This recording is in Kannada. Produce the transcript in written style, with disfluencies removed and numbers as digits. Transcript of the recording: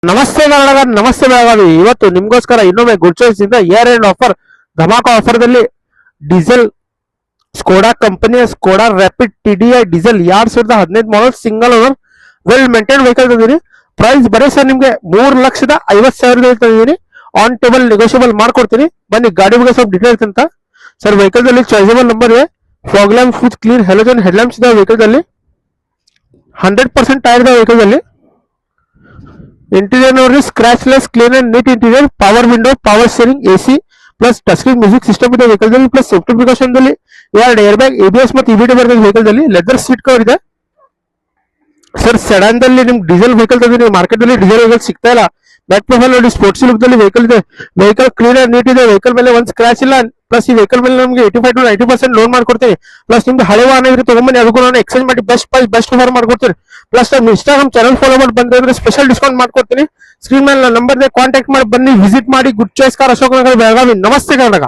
ನಮಸ್ತೆ ಕನ್ನಡ, ನಮಸ್ತೆ ಬೆಳಗಾವಿ. ಇವತ್ತು ನಿಮ್ಗೋಸ್ಕರ ಇನ್ನೊಮ್ಮೆ ಗುಡ್ ಚಾಯ್ಸ್ ಇಂದ year end offer dhamaka offer ದಲ್ಲಿ ಡೀಸೆಲ್ ಸ್ಕೋಡಾ ಕಂಪನಿಯ Skoda rapid TDI diesel 2015 model single owner well maintain vehicle ತಂದಿದ್ದೀನಿ. ಪ್ರೈಸ್ ಬರೀ ಸರ್ ನಿಮ್ಗೆ 3,50,000 ತಂದಿದ್ದೀನಿ. ಆನ್ ಟೇಬಲ್ ನೆಗೋಷಿಯಬಲ್ ಮಾಡ್ಕೊಡ್ತೀನಿ. ಬನ್ನಿ ಗಾಡಿ ಬಗ್ಗೆ ಸ್ವಲ್ಪ ಡೀಟೇಲ್ಸ್ ಅಂತ. ಸರ್ ವೆಹಿಕಲ್ ದಲ್ಲಿ ಚಾಯ್ಸಬಲ್ ನಂಬರ್ ಇದೆ, fog lamp with clean halogen head lamps ಇದೆ ವೆಹಿಕಲ್ ದಲ್ಲಿ. 100% ಟೈರ್ ಇದೆ ವೆಹಿಕಲ್ ದಲ್ಲಿ. इंटीरियर नोड्री scratchless clean and neat interior, power window, power steering, AC plus touch screen music system ಇದೆ ವೆಹಿಕಲ್ ದಲ್ಲಿ. ಪ್ಲಸ್ ಸೇಫ್ಟಿ ಪ್ರಿಕಾಷನ್ ದಲ್ಲಿ ಎರಡು ಏರ್ ಬ್ಯಾಗ್, ABS ಮತ್ತು EBD ಬರ್ತದೆ ವೆಹಿಕಲ್ ದಲ್ಲಿ. ಲೆದರ್ ಸೀಟ್ ಕವರ್ ಇದೆ ಸರ್. ಸೆಡಾನ್ ದಲ್ಲಿ ನಿಮ್ಗೆ ಡೀಸೆಲ್ ವೆಹಿಕಲ್ ತಂದಿದ್ದೀನಿ. ಮಾರ್ಕೆಟ್ ಅಲ್ಲಿ ಡೀಸೆಲ್ ವೆಹಿಕಲ್ ಸಿಗ್ತಾ ಇಲ್ಲ. ಬ್ಯಾಕ್ ಪ್ರೊಫೈಲ್ ನೋಡಿ, ಸ್ಪೋರ್ಟ್ಸ್ ಲುಕ್ ದಲ್ಲಿ ವೆಹಿಕಲ್ ಇದೆ. ವೆಹಿಕಲ್ ಕ್ಲೀನ್ ಅಂಡ್ ನೀಟ್ ಇದೆ. ವೆಹಿಕಲ್ ಮೇಲೆ ಒಂದು ಸ್ಕ್ರಾಚ್ ಇಲ್ಲ. ಪ್ಲಸ್ ಈ ವೆಹಿಕಲ್ ಮೇಲೆ ನಮಗೆ 85 to 90% ಲೋನ್ ಮಾಡ್ಕೊಡ್ತೀವಿ. ಪ್ಲಸ್ ನಿಮ್ಗೆ ಹಳೆ ವಾಹನ ಇದ್ರೆ ತಗೊಂಬನ್ನಿ, ಅದಕ್ಕೂ ನಾನು ಎಕ್ಸ್ಚೇಂಜ್ ಮಾಡಿ ಬೆಸ್ಟ್ ಪ್ರೈಸ್ ಬೆಸ್ಟ್ ಆಫರ್ ಮಾಡ್ಕೊಡ್ತೀನಿ. ಪ್ಲಸ್ ನಮ್ಮ ಇನ್ಸ್ಟಾಗ್ರಾಮ್ ಚಾನಲ್ ಫಾಲೋ ಮಾಡಿ ಬಂದ್ರೆ ಅಂದ್ರೆ ಸ್ಪೆಷಲ್ ಡಿಸ್ಕೌಂಟ್ ಮಾಡ್ಕೊಡ್ತೀನಿ. ಸ್ಕ್ರೀನ್ ಮೇಲೆ ನಂಬರ್ ಕಾಂಟ್ಯಾಕ್ಟ್ ಮಾಡಿ ಬನ್ನಿ, ವಿಸಿಟ್ ಮಾಡಿ. Good choice car, Ashok Nagar, Belagavi. ನಮಸ್ತೆ ಕರ್ನಾಟಕ.